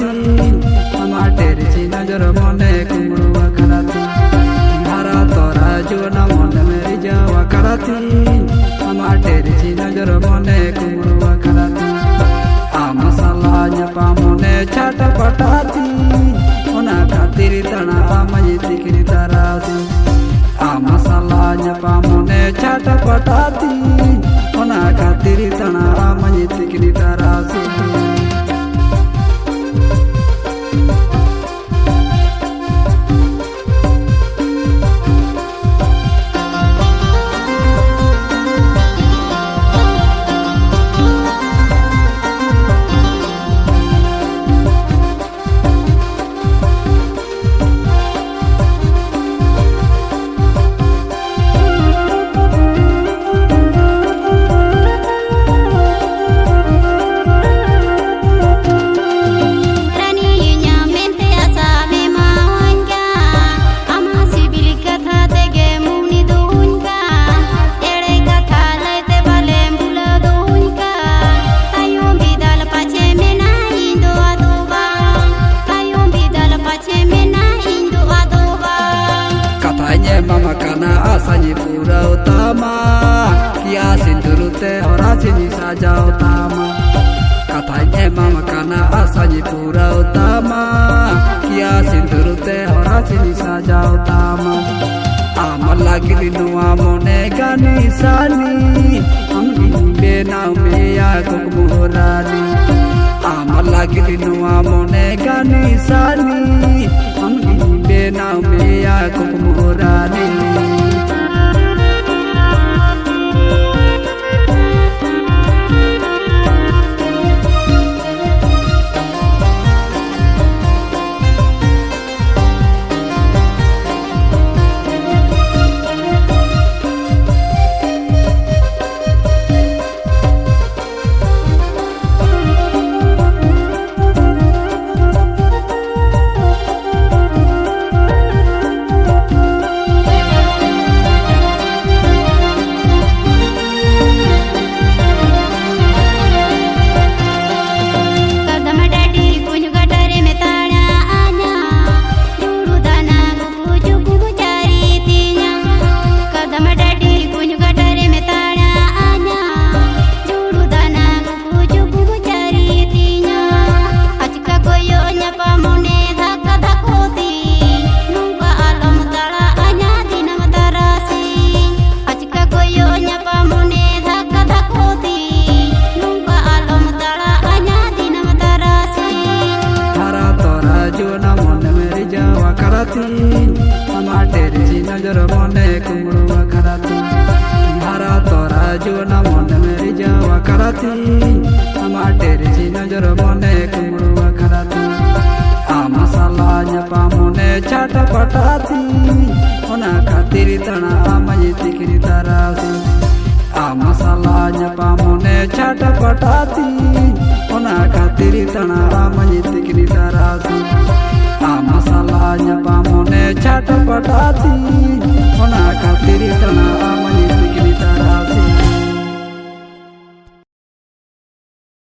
कराती माटेर ची नजर मने कुमड़ुआ कराती हरा तोरा जुना मन मेरी जावा कराती माटेर ची नजर मने कुमड़ुआ कराती आ मसाला जपा मने छाट पटाती ओना खातिर तना मजी तिकरी तरासी आ मसाला जपा मने छाट पटाती ओना खातिर तना मजी तिकरी तरासी mama kana asani pura utama kia sindurute ora sini saja utama katanya mama kana asani pura utama kia sindurute ora sini saja utama amal lagi dinua mone gani sani amri bena me ya kokmurani amal lagi dinua mone gani sani amri bena me ya kokmurani माटेर ची नजर मने कुमड़ुआ कराती हरा तोरा जुना मन मेरी जावा कराती माटेर ची नजर मने कुमड़ुआ कराती आ मसाला जपा मने छाट पटाती ओना खातिर तना मजी तिकरी तरासी आ मसाला जपा मने छाट पटाती ओना खातिर तना मजी तिकरी तरासी आ मसाला जपा मने छाट पटाती ओना खातिर तना